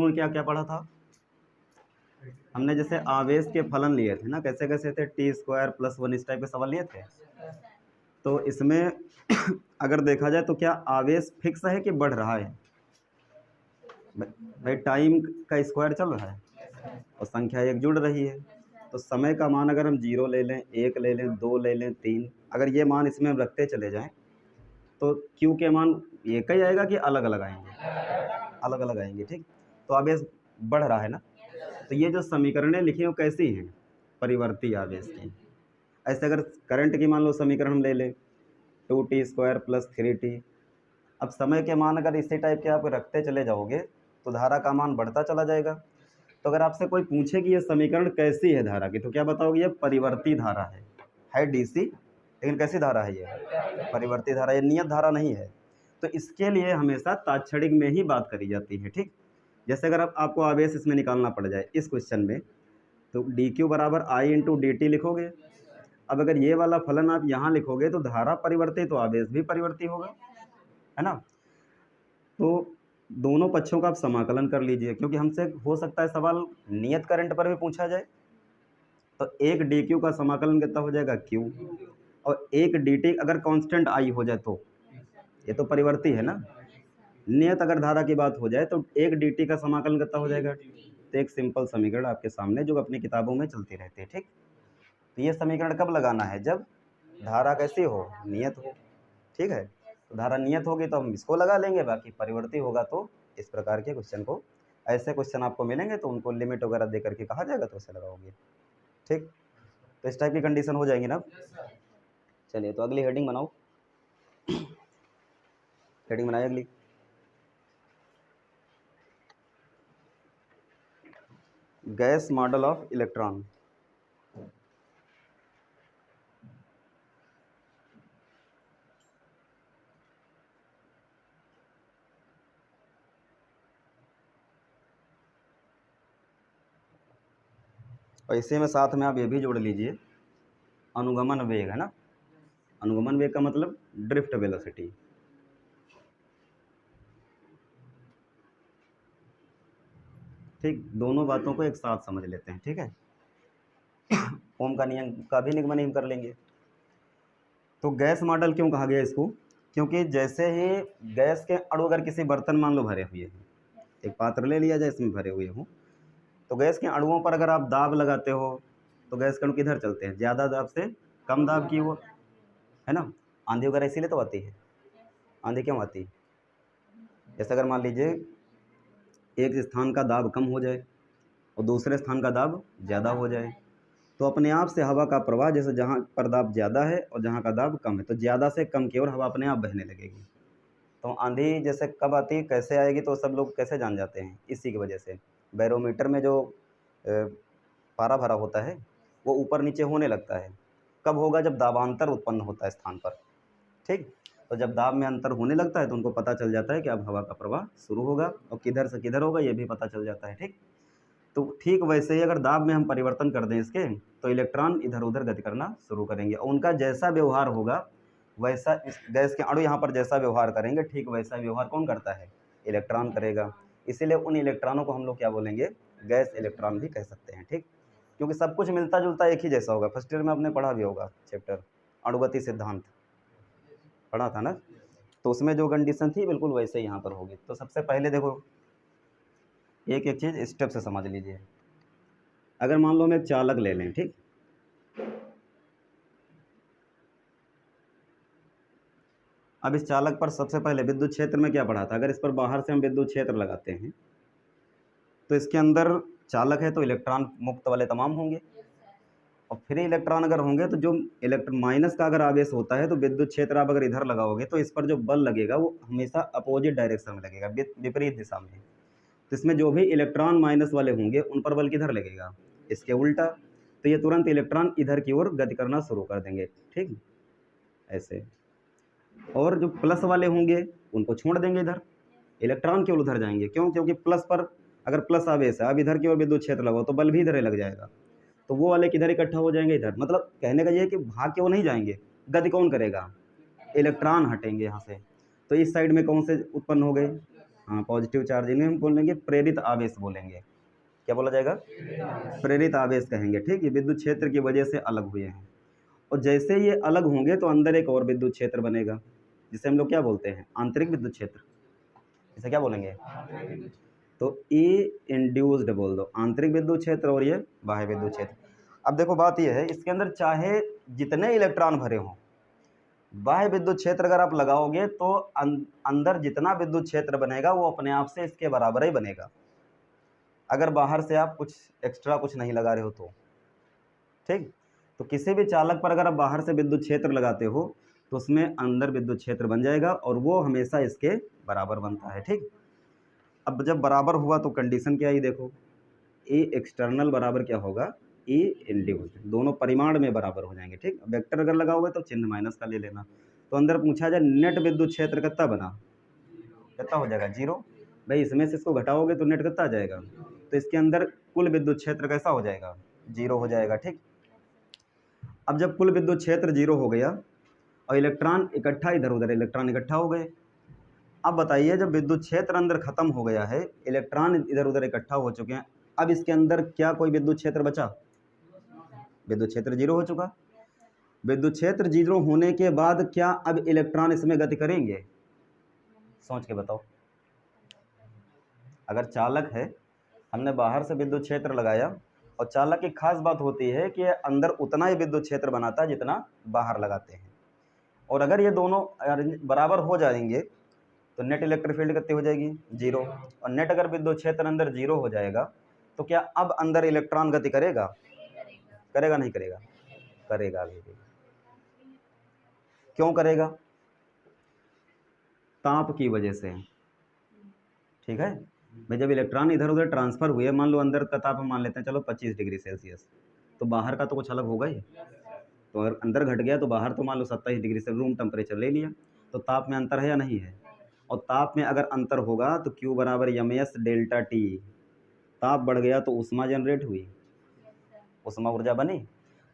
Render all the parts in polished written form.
में क्या क्या पढ़ा था हमने? जैसे आवेश के फलन लिए थे ना, कैसे कैसे थे, t² + 1 इस टाइप के सवाल लिए थे। तो इसमें अगर देखा जाए तो क्या आवेश फिक्स है कि बढ़ रहा है? भाई टाइम का स्क्वायर चल रहा है और संख्या एक जुड़ रही है, तो समय का मान अगर हम 0 ले लें, 1 ले लें, 2 ले लें, 3, अगर ये मान इसमें हम रखते चले जाएं तो क्यू के मान एक ही आएगा कि अलग अलग आएंगे? अलग अलग आएंगे, ठीक। तो आवेश बढ़ रहा है ना, तो ये जो समीकरणें लिखी हैं वो कैसी हैं? परिवर्ती आवेश की। ऐसे अगर करंट की मान लो समीकरण हम ले लें 2t² + 3t, अब समय के मान अगर इसी टाइप के आप रखते चले जाओगे तो धारा का मान बढ़ता चला जाएगा। तो अगर आपसे कोई पूछे कि ये समीकरण कैसी है धारा की, तो क्या बताओगे? ये परिवर्ती धारा है डीसी, लेकिन कैसी धारा है? ये परिवर्ती धारा, ये नियत धारा नहीं है। तो इसके लिए हमेशा तात्क्षणिक में ही बात करी जाती है, ठीक। जैसे अगर आपको आवेश इसमें निकालना पड़ जाए इस क्वेश्चन में, तो dq = I × dt लिखोगे। अब अगर ये वाला फलन आप यहाँ लिखोगे तो धारा परिवर्ती तो आवेश भी परिवर्ती होगा, है ना। तो दोनों पक्षों का आप समाकलन कर लीजिए, क्योंकि हमसे हो सकता है सवाल नियत करंट पर भी पूछा जाए। तो एक dq का समाकलन कितना हो जाएगा? q, और एक dt अगर कांस्टेंट I हो जाए तो ये तो परिवर्ती है ना। नियत अगर धारा की बात हो जाए तो एक dt का समाकलन कितना हो जाएगा? तो एक सिंपल समीकरण आपके सामने जो अपनी किताबों में चलती रहती है, ठीक। तो ये समीकरण कब लगाना है? जब धारा कैसी हो? नियत हो, ठीक है। तो धारा नियत होगी तो हम इसको लगा लेंगे, बाकी परिवर्ती होगा तो इस प्रकार के क्वेश्चन को, ऐसे क्वेश्चन आपको मिलेंगे तो उनको लिमिट वगैरह दे करके कहा जाएगा तो ऐसे लगाओगे, ठीक। तो इस टाइप की कंडीशन हो जाएगी ना। चलिए तो अगली हेडिंग बनाओ। हेडिंग बनाए अगली। Gas model of electron. और इसी में साथ में आप ये भी जोड़ लीजिए अनुगमन वेग, है ना। अनुगमन वेग का मतलब ड्रिफ्ट वेलोसिटी। ठीक, दोनों बातों को एक साथ समझ लेते हैं, ठीक है। ओम का नियम का भी निगमन हम कर लेंगे। तो गैस मॉडल क्यों कहा गया इसको? क्योंकि जैसे ही गैस के अणु अगर किसी बर्तन मान लो भरे हुए हैं, एक पात्र ले लिया जाए इसमें भरे हुए हों, तो गैस के अणुओं पर अगर आप दाब लगाते हो तो गैस के अणु किधर चलते हैं? ज़्यादा दाब से कम दाब की ओर, है ना। आंधी वगैरह इसीलिए तो आती है। आंधी क्यों आती है? जैसे अगर मान लीजिए एक स्थान का दाब कम हो जाए और दूसरे स्थान का दाब ज़्यादा हो जाए, तो अपने आप से हवा का प्रवाह, जैसे जहाँ पर दाब ज़्यादा है और जहाँ का दाब कम है, तो ज़्यादा से कम की ओर हवा अपने आप बहने लगेगी। तो आंधी जैसे कब आती है, कैसे आएगी, तो सब लोग कैसे जान जाते हैं? इसी की वजह से बैरोमीटर में जो पारा भरा होता है वो ऊपर नीचे होने लगता है। कब होगा? जब दाबांतर उत्पन्न होता है स्थान पर, ठीक। तो जब दाब में अंतर होने लगता है तो उनको पता चल जाता है कि अब हवा का प्रवाह शुरू होगा, और किधर से किधर होगा ये भी पता चल जाता है, ठीक। तो ठीक वैसे ही अगर दाब में हम परिवर्तन कर दें इसके, तो इलेक्ट्रॉन इधर उधर गति करना शुरू करेंगे, और उनका जैसा व्यवहार होगा वैसा इस गैस के अणु यहाँ पर जैसा व्यवहार करेंगे, ठीक वैसा व्यवहार कौन करता है? इलेक्ट्रॉन करेगा। इसीलिए उन इलेक्ट्रॉनों को हम लोग क्या बोलेंगे? गैस इलेक्ट्रॉन भी कह सकते हैं, ठीक। क्योंकि सब कुछ मिलता जुलता एक ही जैसा होगा। फर्स्ट ईयर में आपने पढ़ा भी होगा चैप्टर अणुगति सिद्धांत, पढ़ा था ना। तो उसमें जो कंडीशन थी बिल्कुल वैसे यहाँ पर होगी। तो सबसे पहले देखो एक एक चीज़ स्टेप से समझ लीजिए। अगर मान लो हम एक चालक ले लें, ठीक। अब इस चालक पर सबसे पहले विद्युत क्षेत्र में क्या पढ़ा था? अगर इस पर बाहर से हम विद्युत क्षेत्र लगाते हैं तो इसके अंदर चालक है तो इलेक्ट्रॉन मुक्त वाले तमाम होंगे, और फ्री इलेक्ट्रॉन अगर होंगे तो जो इलेक्ट्रॉन माइनस का अगर आवेश होता है तो विद्युत क्षेत्र आप अगर इधर लगाओगे तो इस पर जो बल लगेगा वो हमेशा अपोजिट डायरेक्शन में लगेगा, विपरीत दिशा में। तो इसमें जो भी इलेक्ट्रॉन माइनस वाले होंगे उन पर बल किधर लगेगा? इसके उल्टा। तो ये तुरंत इलेक्ट्रॉन इधर की ओर गति करना शुरू कर देंगे, ठीक, ऐसे। और जो प्लस वाले होंगे उनको छोड़ देंगे इधर, इलेक्ट्रॉन केवल उधर जाएंगे। क्यों? क्योंकि प्लस पर अगर प्लस आवेश है, अब इधर की ओर विद्युत क्षेत्र लगाओ तो बल भी इधर ही लग जाएगा, तो वो वाले किधर इकट्ठा हो जाएंगे? इधर। मतलब कहने का ये है कि भाग के वो नहीं जाएंगे, गति कौन करेगा? इलेक्ट्रॉन हटेंगे यहाँ से। तो इस साइड में कौन से उत्पन्न हो गए? हाँ पॉजिटिव चार्ज, इन्हें हम बोलेंगे प्रेरित आवेश बोलेंगे। क्या बोला जाएगा? प्रेरित आवेश कहेंगे। ठीक, ये विद्युत क्षेत्र की वजह से अलग हुए हैं, और जैसे ये अलग होंगे तो अंदर एक और विद्युत क्षेत्र बनेगा, जिसे हम लोग क्या बोलते हैं? आंतरिक विद्युत क्षेत्र। इसे क्या बोलेंगे? तो ई इंड्यूस्ड बोल दो, आंतरिक विद्युत क्षेत्र, और ये बाह्य विद्युत क्षेत्र। अब देखो बात ये है, इसके अंदर चाहे जितने इलेक्ट्रॉन भरे हों, बाह्य विद्युत क्षेत्र अगर आप लगाओगे तो अंदर जितना विद्युत क्षेत्र बनेगा वो अपने आप से इसके बराबर ही बनेगा, अगर बाहर से आप कुछ एक्स्ट्रा कुछ नहीं लगा रहे हो तो। ठीक, तो किसी भी चालक पर अगर आप बाहर से विद्युत क्षेत्र लगाते हो तो उसमें अंदर विद्युत क्षेत्र बन जाएगा, और वो हमेशा इसके बराबर बनता है। ठीक, अब जब बराबर हुआ तो कंडीशन क्या आई देखो, ए एक्सटर्नल बराबर क्या होगा? ए इंड्यूस्ड, दोनों परिमाण में बराबर हो जाएंगे। ठीक, वेक्टर अगर लगा हुआ है तो चिन्ह माइनस का ले लेना। तो अंदर पूछा जाए नेट विद्युत क्षेत्र कितना बना, कितना हो जाएगा? 0। भाई इसमें से इसको घटाओगे तो नेट कितना आ जाएगा? तो इसके अंदर कुल विद्युत क्षेत्र कैसा हो जाएगा? 0 हो जाएगा। ठीक, अब जब कुल विद्युत क्षेत्र 0 हो गया और इलेक्ट्रॉन इकट्ठा, इधर उधर इलेक्ट्रॉन इकट्ठा हो गए। अब बताइए, जब विद्युत क्षेत्र अंदर खत्म हो गया है, इलेक्ट्रॉन इधर उधर इकट्ठा हो चुके हैं, अब इसके अंदर क्या कोई विद्युत क्षेत्र बचा? विद्युत क्षेत्र 0 हो चुका। विद्युत क्षेत्र 0 होने के बाद क्या अब इलेक्ट्रॉन इसमें गति करेंगे? सोच के बताओ। अगर चालक है, हमने बाहर से विद्युत क्षेत्र लगाया, और चालक की खास बात होती है कि अंदर उतना ही विद्युत क्षेत्र बनाता है जितना बाहर लगाते हैं, और अगर ये दोनों बराबर हो जाएंगे तो नेट इलेक्ट्रिक फील्ड कितनी हो जाएगी? 0। और नेट अगर विद्युत क्षेत्र अंदर 0 हो जाएगा तो क्या अब अंदर इलेक्ट्रॉन गति करेगा? करेगा नहीं करेगा? करेगा भी। क्यों करेगा? ताप की वजह से। ठीक है भाई, जब इलेक्ट्रॉन इधर उधर ट्रांसफर हुए, मान लो अंदर का ताप हम मान लेते हैं चलो 25 डिग्री सेल्सियस, तो बाहर का तो कुछ अलग होगा ही। तो अगर अंदर घट गया तो बाहर तो मान लो 27 डिग्री से रूम टेम्परेचर ले लिया, तो ताप में अंतर है या नहीं है? और ताप में अगर अंतर होगा तो Q बराबर MS डेल्टा T, ताप बढ़ गया तो ऊष्मा जनरेट हुई, ऊष्मा ऊर्जा बनी।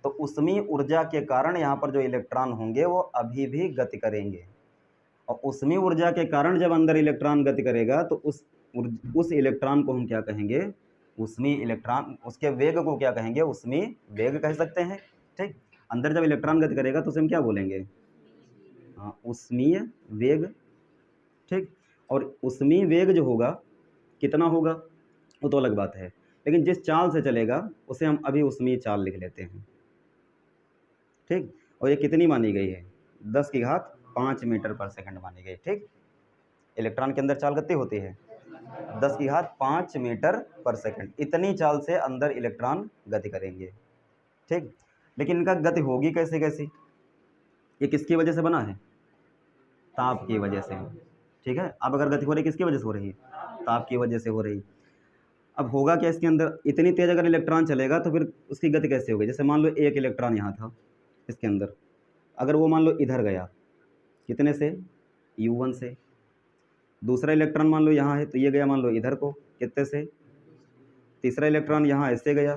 तो ऊष्मीय ऊर्जा के कारण यहाँ पर जो इलेक्ट्रॉन होंगे वो अभी भी गति करेंगे, और ऊष्मीय ऊर्जा के कारण जब अंदर इलेक्ट्रॉन गति करेगा तो उस इलेक्ट्रॉन को हम क्या कहेंगे? ऊष्मीय इलेक्ट्रॉन। उसके वेग को क्या कहेंगे? ऊष्मीय वेग कह सकते हैं। ठीक, अंदर जब इलेक्ट्रॉन गति करेगा तो उसे हम क्या बोलेंगे? हाँ, ऊष्मीय वेग। ठीक, और ऊष्मीय वेग जो होगा कितना होगा वो तो अलग बात है, लेकिन जिस चाल से चलेगा उसे हम अभी ऊष्मीय चाल लिख लेते हैं। ठीक, और ये कितनी मानी गई है? 10⁵ मीटर पर सेकंड मानी गई। ठीक, इलेक्ट्रॉन के अंदर चाल कितनी होती है? 10⁵ मीटर पर सेकंड, इतनी चाल से अंदर इलेक्ट्रॉन गति करेंगे। ठीक, लेकिन इनका गति होगी कैसे कैसी? ये किसकी वजह से बना है? ताप की वजह से। ठीक है, अब अगर गति हो रही किसकी वजह से हो रही है? ताप की वजह से हो रही। अब होगा क्या इसके अंदर? इतनी तेज अगर इलेक्ट्रॉन चलेगा तो फिर उसकी गति कैसे होगी? जैसे मान लो एक इलेक्ट्रॉन यहाँ था इसके अंदर, अगर वो मान लो इधर गया, कितने से? U1 से। दूसरा इलेक्ट्रॉन मान लो यहाँ है तो ये गया मान लो इधर को, कितने से? तीसरा इलेक्ट्रॉन यहाँ ऐसे गया,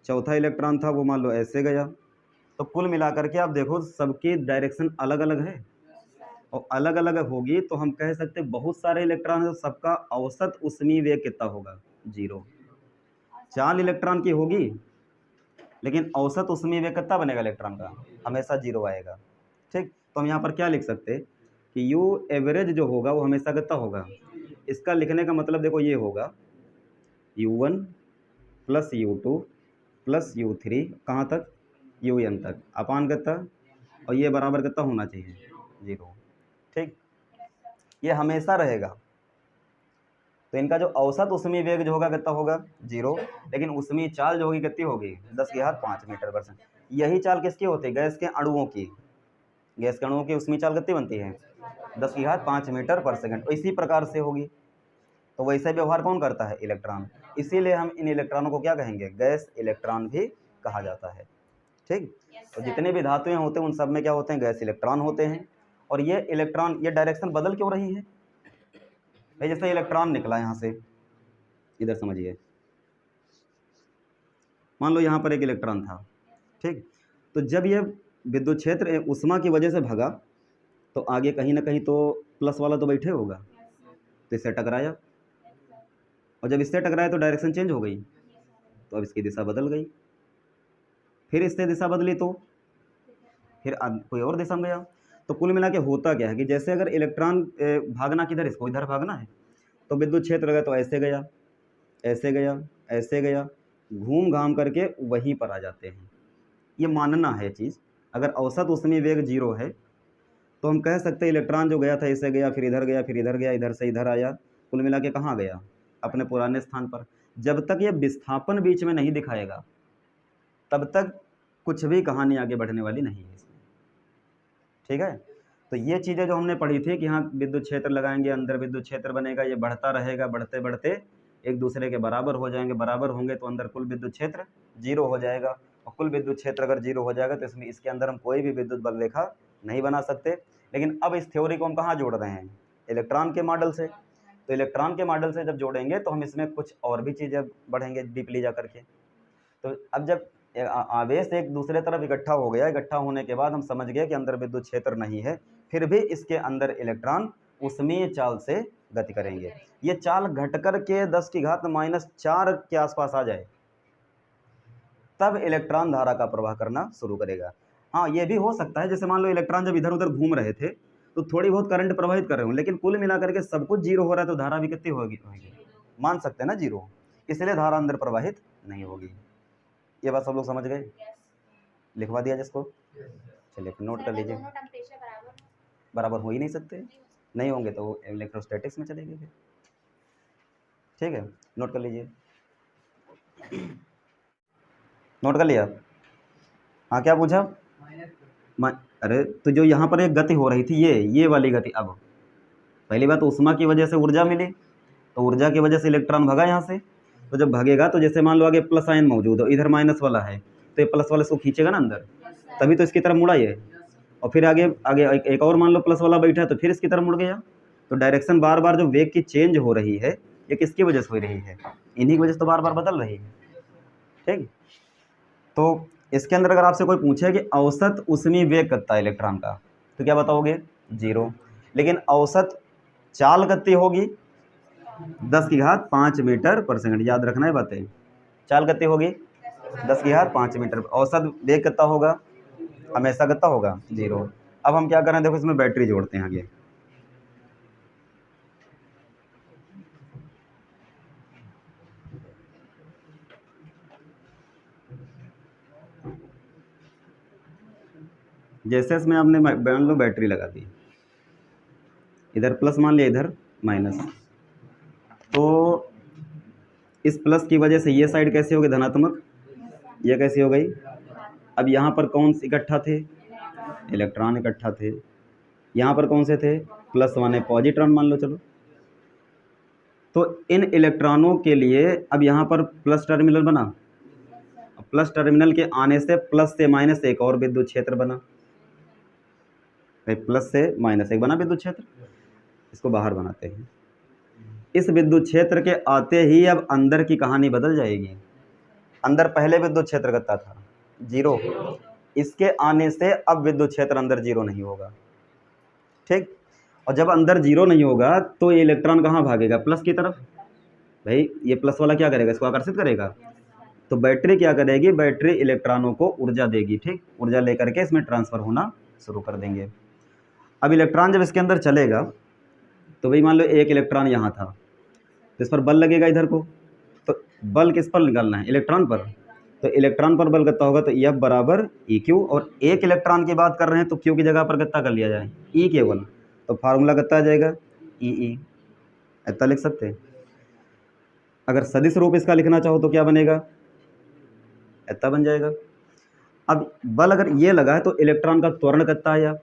चौथा इलेक्ट्रॉन था वो मान लो ऐसे गया। तो कुल मिलाकर के आप देखो सबकी डायरेक्शन अलग अलग है, और अलग अलग होगी तो हम कह सकते बहुत सारे इलेक्ट्रॉन है तो सबका औसत ऊष्मीय वेग कितना होगा? 0। चाल इलेक्ट्रॉन की होगी लेकिन औसत ऊष्मीय वेग कितना बनेगा इलेक्ट्रॉन का? हमेशा 0 आएगा। ठीक, तो हम यहाँ पर क्या लिख सकते कि U एवरेज जो होगा वो हमेशा कितना होगा? इसका लिखने का मतलब देखो ये होगा U1 plus U2 plus U3 कहाँ तक? UN तक, अपान कितना, और ये बराबर कितना होना चाहिए? 0। ठीक, ये हमेशा रहेगा। तो इनका जो औसत ऊष्मीय वेग जो होगा कितना होगा? 0, लेकिन ऊष्मीय चाल जो होगी कितनी होगी? 10⁵ मीटर पर सेकंड। यही चाल किसकी होती है? गैस के अणुओं की। गैस के अणुओं की ऊष्मीय चाल कितनी बनती है? 10⁵ मीटर पर सेकंड। इसी प्रकार से होगी। तो वैसे व्यवहार कौन करता है? इलेक्ट्रॉन। इसीलिए हम इन इलेक्ट्रॉनों को क्या कहेंगे? गैस इलेक्ट्रॉन भी कहा जाता है। ठीक, तो जितने भी धातुएं होते हैं उन सब में क्या होते हैं? गैस इलेक्ट्रॉन होते हैं। और ये इलेक्ट्रॉन, ये डायरेक्शन बदल क्यों रही है भाई? जैसे इलेक्ट्रॉन निकला यहाँ से, इधर समझिए, मान लो यहाँ पर एक इलेक्ट्रॉन था। ठीक, तो जब ये विद्युत क्षेत्र ऊष्मा की वजह से भगा तो आगे कहीं ना कहीं तो प्लस वाला तो बैठे होगा, तो इससे टकराया, और जब इससे टकराया तो डायरेक्शन चेंज हो गई, तो अब इसकी दिशा बदल गई। फिर इससे दिशा बदली तो फिर कोई और दिशा में गया। तो कुल मिला के होता क्या है कि जैसे अगर इलेक्ट्रॉन भागना किधर, इसको इधर भागना है, तो विद्युत क्षेत्र गया तो ऐसे गया, ऐसे गया, ऐसे गया, घूम घाम करके वहीं पर आ जाते हैं। ये मानना है चीज़। अगर औसत ऊष्मीय वेग 0 है तो हम कह सकते हैं इलेक्ट्रॉन जो गया था ऐसे गया, फिर इधर गया, फिर इधर गया, इधर से इधर आया, कुल मिला के कहाँ गया, अपने पुराने स्थान पर। जब तक ये विस्थापन बीच में नहीं दिखाएगा तब तक कुछ भी कहानी आगे बढ़ने वाली नहीं है इसमें। ठीक है, तो ये चीज़ें जो हमने पढ़ी थी कि हाँ विद्युत क्षेत्र लगाएंगे, अंदर विद्युत क्षेत्र बनेगा, ये बढ़ता रहेगा, बढ़ते बढ़ते एक दूसरे के बराबर हो जाएंगे, बराबर होंगे तो अंदर कुल विद्युत क्षेत्र 0 हो जाएगा, और कुल विद्युत क्षेत्र अगर 0 हो जाएगा तो इसमें इसके अंदर हम कोई भी विद्युत बल रेखा नहीं बना सकते। लेकिन अब इस थ्योरी को हम कहाँ जोड़ रहे हैं, इलेक्ट्रॉन के मॉडल से। तो इलेक्ट्रॉन के मॉडल से जब जोड़ेंगे तो हम इसमें कुछ और भी चीज़ें बढ़ेंगे डीपली जा करके। तो अब जब आवेश एक दूसरे तरफ इकट्ठा हो गया, इकट्ठा होने के बाद हम समझ गए कि अंदर विद्युत क्षेत्र नहीं है, फिर भी इसके अंदर इलेक्ट्रॉन ऊष्मीय चाल से गति करेंगे। ये चाल घटकर के 10⁻⁴ के आसपास आ जाए तब इलेक्ट्रॉन धारा का प्रवाह करना शुरू करेगा। हाँ, ये भी हो सकता है जैसे मान लो इलेक्ट्रॉन जब इधर उधर घूम रहे थे तो थोड़ी बहुत करंट प्रवाहित कर रहे हूँ, लेकिन कुल मिलाकर के सब कुछ 0 हो रहा है तो धारा भी कितनी होगी, मान सकते हैं ना 0, इसलिए धारा अंदर प्रवाहित नहीं होगी। ये बात सब लोग समझ गए? लिखवा दिया जिसको? चलिए फिर नोट कर लीजिए। बराबर हो ही नहीं सकते, नहीं होंगे तो इलेक्ट्रोस्टैटिक्स में चलेंगे फिर। ठीक है, नोट कर लीजिए। नोट कर लिया? हाँ, क्या पूछा? अरे तो जो यहाँ पर एक गति हो रही थी, ये वाली गति, अब पहली बात ऊष्मा की वजह से ऊर्जा मिली, तो ऊर्जा की वजह से इलेक्ट्रॉन भगा यहाँ से। तो जब भागेगा तो जैसे मान लो आगे प्लस आयन मौजूद है, इधर माइनस वाला है, तो ये प्लस वाले को खींचेगा ना अंदर, तभी तो इसकी तरफ मुड़ा ये। और फिर आगे आगे एक और मान लो प्लस वाला बैठा है तो फिर इसकी तरफ मुड़ गया। तो डायरेक्शन बार बार जो वेग की चेंज हो रही है ये किसकी वजह से हो रही है, इन्हीं की वजह से तो बार बार बदल रही है। ठीक, तो इसके अंदर अगर आपसे कोई पूछे कि औसत ऊष्मीय वेग कितना है इलेक्ट्रॉन का, तो क्या बताओगे? 0। लेकिन औसत चाल कितनी होगी? 10⁵ मीटर पर सेकंड। याद रखना है बातें, चाल कितनी होगी? 10⁵ मीटर। औसत वेग कितना होगा? हमेशा कितना होगा? 0। अब हम क्या करें, देखो इसमें बैटरी जोड़ते हैं आगे। जैसे इसमें आपने मान लो बैटरी लगा दी, इधर प्लस मान लिया, इधर माइनस, तो इस प्लस की वजह से ये साइड कैसी हो गई? धनात्मक। ये कैसी हो गई? अब यहाँ पर कौन से इकट्ठा थे? इलेक्ट्रॉन इकट्ठा थे। यहाँ पर कौन से थे? प्लस माने पॉजिट्रॉन मान लो। चलो, तो इन इलेक्ट्रॉनों के लिए अब यहाँ पर प्लस टर्मिनल बना, प्लस टर्मिनल के आने से प्लस से माइनस एक और विद्युत क्षेत्र बना, प्लस से माइनस एक बना विद्युत क्षेत्र। इसको बाहर बनाते हैं। इस विद्युत क्षेत्र के आते ही अब अंदर की कहानी बदल जाएगी। अंदर पहले विद्युत क्षेत्र कितना था? 0। इसके आने से अब विद्युत क्षेत्र अंदर 0 नहीं होगा। ठीक, और जब अंदर 0 नहीं होगा तो ये इलेक्ट्रॉन कहाँ भागेगा? प्लस की तरफ। भाई ये प्लस वाला क्या करेगा? इसको आकर्षित करेगा। तो बैटरी क्या करेगी? बैटरी इलेक्ट्रॉनों को ऊर्जा देगी। ठीक, ऊर्जा लेकर के इसमें ट्रांसफ़र होना शुरू कर देंगे। अब इलेक्ट्रॉन जब इसके अंदर चलेगा तो भाई मान लो एक इलेक्ट्रॉन यहाँ था, तो इस पर बल लगेगा इधर को, तो बल किस पर निकालना है? इलेक्ट्रॉन पर। तो इलेक्ट्रॉन पर बल कितना होगा? तो F बराबर EQ, और एक इलेक्ट्रॉन की बात कर रहे हैं तो Q की जगह पर कितना कर लिया जाए? E केवल। तो फार्मूला कितना आ जाएगा? EE। इतना लिख सकते हैं। अगर सदिश रूप इसका लिखना चाहो तो क्या बनेगा? इतना बन जाएगा। अब बल अगर ये लगा है तो इलेक्ट्रॉन का त्वरण कितना आया?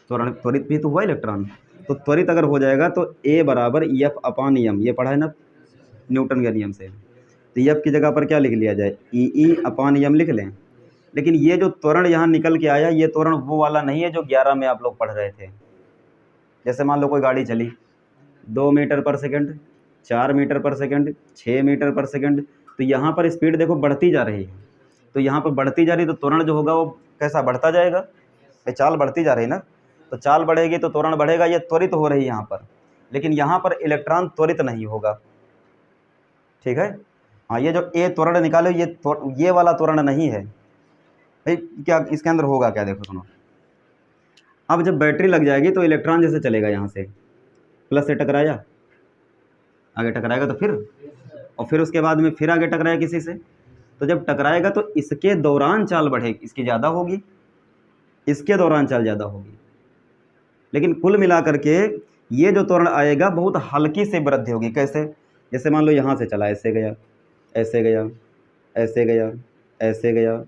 त्वरित भी तो हुआ इलेक्ट्रॉन, तो त्वरित अगर हो जाएगा तो A बराबर F/m, ये पढ़ा है ना न्यूटन के नियम से। तो F की जगह पर क्या लिख लिया जाए? EE/m लिख लें। लेकिन ये जो त्वरण यहाँ निकल के आया, ये त्वरण वो वाला नहीं है जो 11 में आप लोग पढ़ रहे थे। जैसे मान लो कोई गाड़ी चली 2 मीटर पर सेकंड, 4 मीटर पर सेकंड, 6 मीटर पर सेकंड, तो यहाँ पर स्पीड देखो बढ़ती जा रही है। तो यहाँ पर बढ़ती जा रही है तो त्वरण जो होगा वो कैसा बढ़ता जाएगा? चाल बढ़ती जा रही है ना, तो चाल बढ़ेगी तो त्वरण बढ़ेगा। ये त्वरित हो रही है यहाँ पर, लेकिन यहाँ पर इलेक्ट्रॉन त्वरित नहीं होगा, ठीक है। हाँ, ये जो ए त्वरण निकालो, ये वाला त्वरण नहीं है भाई। क्या इसके अंदर होगा क्या, देखो सुनो। अब जब बैटरी लग जाएगी तो इलेक्ट्रॉन जैसे चलेगा यहाँ से, प्लस से टकराया, आगे टकराएगा तो फिर, और फिर उसके बाद में फिर आगे टकराया किसी से, तो जब टकराएगा तो इसके दौरान चाल बढ़ेगी, इसकी ज़्यादा होगी, इसके दौरान चाल ज़्यादा होगी। लेकिन कुल मिलाकर के ये जो त्वरण आएगा बहुत हल्की से वृद्धि होगी। कैसे? जैसे मान लो यहाँ से चला, ऐसे गया, ऐसे गया, ऐसे गया, ऐसे गया,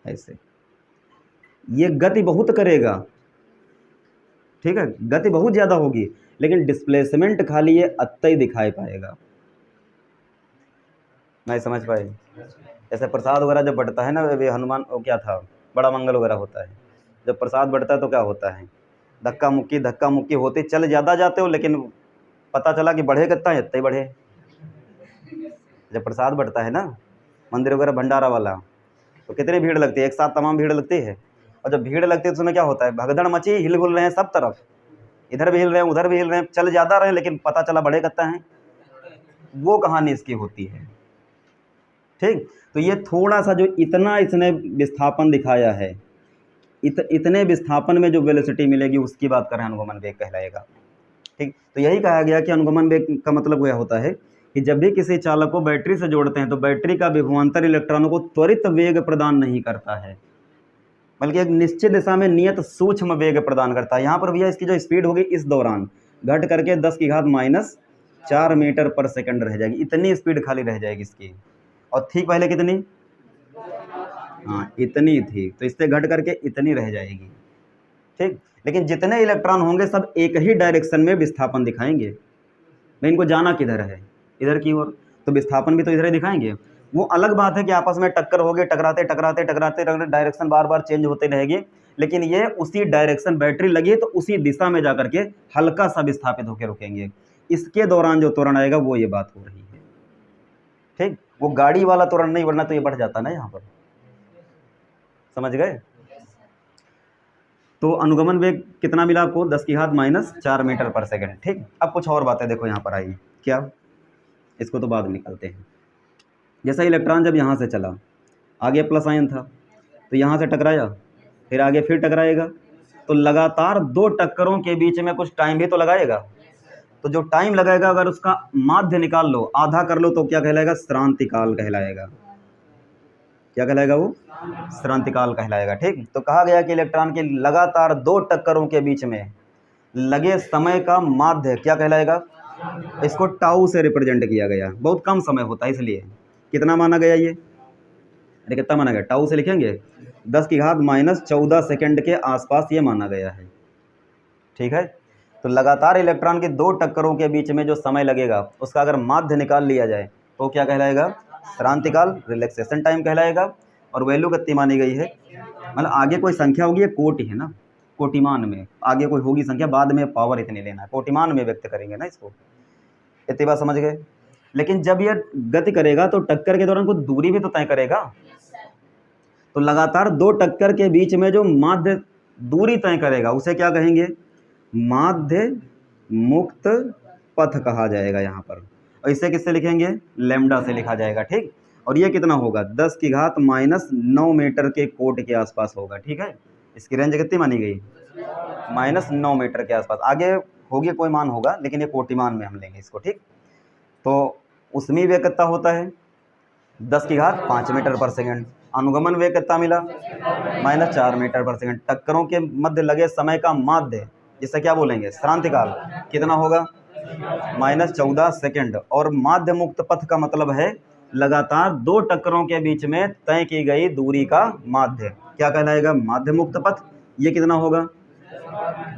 ऐसे, ये गति बहुत करेगा, ठीक है, गति बहुत ज़्यादा होगी, लेकिन डिस्प्लेसमेंट खाली ये अत्तई दिखाई पाएगा, नहीं समझ पाए। जैसे प्रसाद वगैरह जब बढ़ता है ना, वे हनुमान वो क्या था, बड़ा मंगल वगैरह होता है, जब प्रसाद बढ़ता है तो क्या होता है, धक्का मुक्की होते चल ज़्यादा जाते हो, लेकिन पता चला कि बढ़े कितना, इतना ही बढ़े। जब प्रसाद बढ़ता है ना मंदिर वगैरह भंडारा वाला, तो कितनी भीड़ लगती है, एक साथ तमाम भीड़ लगती है। और जब भीड़ लगती है तो उसमें क्या होता है, भगदड़ मची, हिल गुल रहे हैं सब तरफ, इधर भी हिल रहे हैं, उधर भी हिल रहे हैं, चल ज़्यादा रहे, लेकिन पता चला बढ़े कितना है। वो कहानी इसकी होती है, ठीक। तो ये थोड़ा सा जो इतना इसने विस्थापन दिखाया है, इतने विस्थापन में जो वेलोसिटी मिलेगी उसकी बात कर रहे हैं, अनुगमन वेग कहलाएगा, ठीक। तो यही कहा गया कि अनुगमन वेग का मतलब यह होता है कि जब भी किसी चालक को बैटरी से जोड़ते हैं तो बैटरी का विभवांतर इलेक्ट्रॉनों को त्वरित वेग प्रदान नहीं करता है, बल्कि एक निश्चित दिशा में नियत सूक्ष्म वेग प्रदान करता है। यहाँ पर भैया इसकी जो स्पीड होगी इस दौरान घट करके 10⁻⁻⁴ मीटर पर सेकंड रह जाएगी, इतनी स्पीड खाली रह जाएगी इसकी। और थी पहले कितनी, हाँ इतनी थी, तो इससे घट करके इतनी रह जाएगी, ठीक। लेकिन जितने इलेक्ट्रॉन होंगे सब एक ही डायरेक्शन में विस्थापन दिखाएंगे। मैं इनको जाना किधर है, इधर की ओर, तो विस्थापन भी तो इधर ही दिखाएंगे। वो अलग बात है कि आपस में टक्कर होगी, टकराते टकराते टकराते डायरेक्शन बार बार चेंज होते रहेगी, लेकिन ये उसी डायरेक्शन, बैटरी लगी है तो उसी दिशा में जाकर के हल्का सा विस्थापित होकर रुकेंगे। इसके दौरान जो त्वरण आएगा वो ये बात हो रही है, ठीक। वो गाड़ी वाला त्वरण नहीं, वरना तो ये बढ़ जाता ना यहाँ पर, समझ गए। तो अनुगमन वेग कितना मिला आपको, 10⁻⁻⁴ मीटर पर सेकंड, ठीक। अब कुछ और बातें देखो यहाँ पर आई, क्या, इसको तो बाद में निकालते हैं। जैसा इलेक्ट्रॉन जब यहाँ से चला, आगे प्लस आयन था, तो यहाँ से टकराया, फिर आगे फिर टकराएगा, तो लगातार दो टक्करों के बीच में कुछ टाइम भी तो लगाएगा। तो जो टाइम लगाएगा अगर उसका माध्य निकाल लो, आधा कर लो, तो क्या कहलाएगा, श्रांतिकाल कहलाएगा। क्या कहलाएगा वो, श्रांतिकाल कहलाएगा, ठीक। तो कहा गया कि इलेक्ट्रॉन के लगातार दो टक्करों के बीच में लगे समय का माध्य क्या कहलाएगा, इसको टाउ से रिप्रेजेंट किया गया। बहुत कम समय होता है, इसलिए कितना माना गया, ये अरे कितना माना गया, टाउ से लिखेंगे 10⁻⁻14 सेकंड के आसपास ये माना गया है, ठीक है। तो लगातार इलेक्ट्रॉन के दो टक्करों के बीच में जो समय लगेगा उसका अगर माध्य निकाल लिया जाए तो क्या कहलाएगा, श्रांतिकाल, रिलैक्सेशन टाइम कहलाएगा। और वैल्यू कितनी मानी गई है, मतलब आगे कोई संख्या होगी, ये कोटि है ना, कोटिमान में आगे कोई होगी संख्या, बाद में पावर इतनी लेना है, कोटिमान में व्यक्त करेंगे ना इसको, इतनी बात समझ गए। लेकिन जब ये गति करेगा तो टक्कर के दौरान कुछ दूरी भी तो तय करेगा, तो लगातार दो टक्कर के बीच में जो माध्य दूरी तय करेगा उसे क्या कहेंगे, माध्य मुक्त पथ कहा जाएगा यहाँ पर। और इसे किससे लिखेंगे, लैम्डा से लिखा जाएगा, ठीक। और ये कितना होगा, 10⁻⁻⁹ मीटर के कोट के आसपास होगा, ठीक है। इसकी रेंज कितनी मानी गई, -9 मीटर के आसपास, आगे होगी कोई मान होगा, लेकिन ये कोटिमान में हम लेंगे इसको, ठीक। तो उसमें वेग कितना होता है, 10⁵ मीटर पर सेकंड। अनुगमन वेग कितना मिला, -4 मीटर पर सेकंड। टक्करों के मध्य लगे समय का माध्य, जिसे क्या बोलेंगे, श्रांतिकाल, कितना होगा, -14 सेकंड। और माध्य मुक्त पथ का मतलब है लगातार दो टक्करों के बीच में तय की गई दूरी का माध्य क्या कहलाएगा, माध्य मुक्त पथ। ये कितना होगा,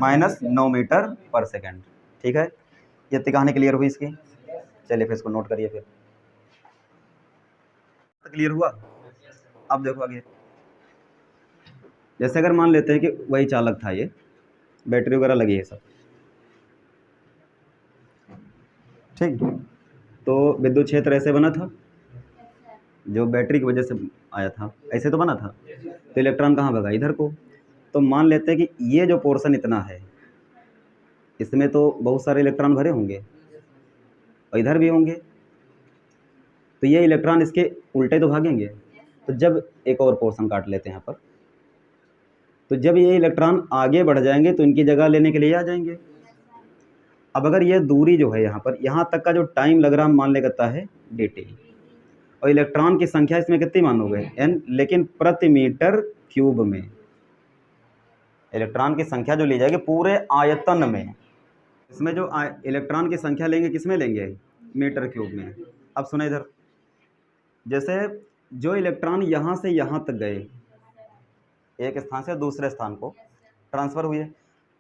-9 मीटर पर सेकंड, ठीक है। ये कहानी क्लियर हुई इसकी, चलिए फिर इसको नोट करिए, फिर क्लियर हुआ। अब देखो आगे, जैसे अगर मान लेते हैं कि वही चालक था, ये बैटरी वगैरह लगी है सब, ठीक। तो विद्युत क्षेत्र ऐसे बना था, जो बैटरी की वजह से आया था, ऐसे तो बना था, तो इलेक्ट्रॉन कहाँ भगा, इधर को। तो मान लेते हैं कि ये जो पोर्शन इतना है, इसमें तो बहुत सारे इलेक्ट्रॉन भरे होंगे और इधर भी होंगे, तो ये इलेक्ट्रॉन इसके उल्टे तो भागेंगे। तो जब एक और पोर्शन काट लेते हैं यहाँ पर, तो जब ये इलेक्ट्रॉन आगे बढ़ जाएंगे तो इनकी जगह लेने के लिए आ जाएंगे। अब अगर ये दूरी जो है यहाँ पर, यहाँ तक का जो टाइम लग रहा है, हम मान ले करता है dt, और इलेक्ट्रॉन की संख्या इसमें कितनी मान लोगे n, लेकिन प्रति मीटर क्यूब में इलेक्ट्रॉन की संख्या जो ली जाएगी पूरे आयतन में, इसमें जो इलेक्ट्रॉन की संख्या लेंगे किसमें लेंगे, मीटर क्यूब में। अब सुना इधर, जैसे जो इलेक्ट्रॉन यहाँ से यहाँ तक गए, एक स्थान से दूसरे स्थान को ट्रांसफ़र हुए,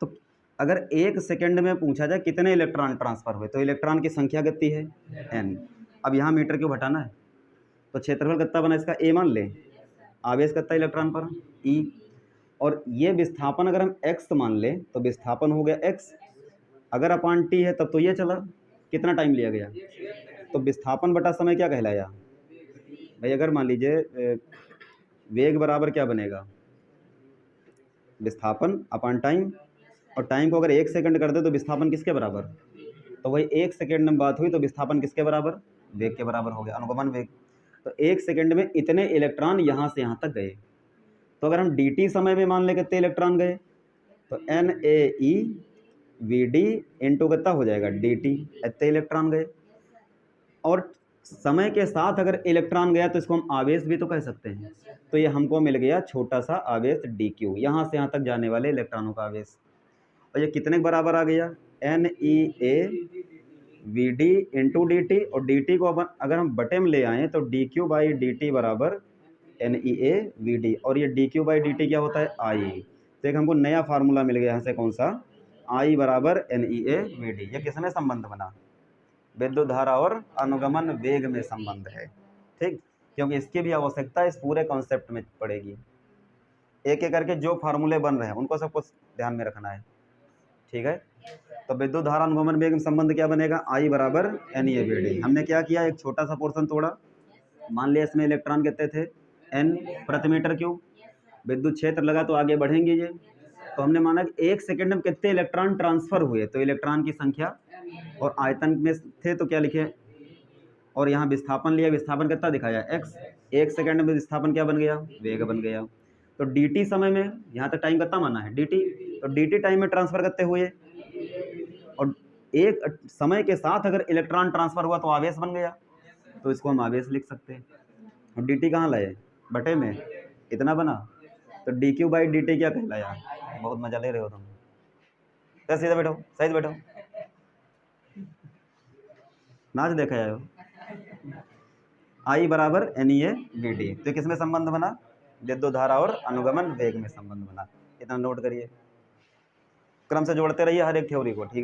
तो अगर 1 सेकंड में पूछा जाए कितने इलेक्ट्रॉन ट्रांसफ़र हुए, तो इलेक्ट्रॉन की संख्या कितनी है n। अब यहाँ मीटर क्यूब हटाना है, तो क्षेत्रफल कितना बना इसका a मान लें, आवेश कितना इलेक्ट्रॉन पर e, और ये विस्थापन अगर हम x मान लें तो विस्थापन हो गया x, अगर अपान t है तब तो ये चला, कितना टाइम लिया गया, तो विस्थापन बटा समय क्या कहलाया भाई। अगर मान लीजिए वेग बराबर क्या बनेगा, विस्थापन अपान टाइम, और टाइम को अगर 1 सेकंड कर दे तो विस्थापन किसके बराबर, तो वही 1 सेकंड में बात हुई तो विस्थापन किसके बराबर, वेग के बराबर हो गया, अनुगमन वेग। तो 1 सेकंड में इतने इलेक्ट्रॉन यहाँ से यहाँ तक गए, तो अगर हम dt समय में मान ले कितने इलेक्ट्रॉन गए, तो NaE Vd इंटू कितना हो जाएगा dt, इतने इलेक्ट्रॉन गए। और समय के साथ अगर इलेक्ट्रॉन गया तो इसको हम आवेश भी तो कह सकते हैं, तो ये हमको मिल गया छोटा सा आवेश dq, यहाँ से यहाँ तक जाने वाले इलेक्ट्रॉनों का आवेश। और ये कितने के बराबर आ गया, NeA Vd इंटू dt, और dt को अगर हम बटे में ले आएँ तो dq बाई dt बराबर NeA Vd, और ये dq बाई dt क्या होता है I। तो एक हमको नया फार्मूला मिल गया यहाँ से, कौन सा, I बराबर NeA Vd। ये किसमें संबंध बना, विद्युत धारा और अनुगमन वेग में संबंध है, ठीक, क्योंकि इसकी भी आवश्यकता इस पूरे कॉन्सेप्ट में पड़ेगी। एक एक करके जो फार्मूले बन रहे हैं उनको सब कुछ ध्यान में रखना है, ठीक है। तो विद्युत धारा अनुगमन वेग में संबंध क्या बनेगा, I बराबर NeA Vd। हमने क्या किया, एक छोटा सा पोर्शन तोड़ा, मान लिया इसमें इलेक्ट्रॉन कितने थे n प्रति मीटर क्यूब, विद्युत क्षेत्र लगा तो आगे बढ़ेंगे ये, तो हमने माना कि 1 सेकंड में कितने इलेक्ट्रॉन ट्रांसफ़र हुए, तो इलेक्ट्रॉन की संख्या, और आयतन में थे तो क्या लिखे, और यहाँ विस्थापन लिया, विस्थापन कितना दिखाया x, 1 सेकंड में विस्थापन क्या बन गया, वेग बन गया। तो dt समय में यहाँ तक टाइम कितना माना है dt, तो dt टाइम में ट्रांसफ़र करते हुए, और एक समय के साथ अगर इलेक्ट्रॉन ट्रांसफ़र हुआ तो आवेश बन गया, तो इसको हम आवेश लिख सकते हैं। और dt कहाँ लाए, बटे में, इतना बना, तो dq बाई dt क्या कहलाया। बहुत मजा ले रहे हो तुम, तो सीधा बैठो, सही से बैठो, नाच देखा जाए। I बराबर NeA Vd, तो किसमें संबंध बना, विद्युत धारा और अनुगमन वेग में संबंध बना। इतना नोट करिए, क्रम से जोड़ते रहिए हर एक थ्योरी को, ठीक है।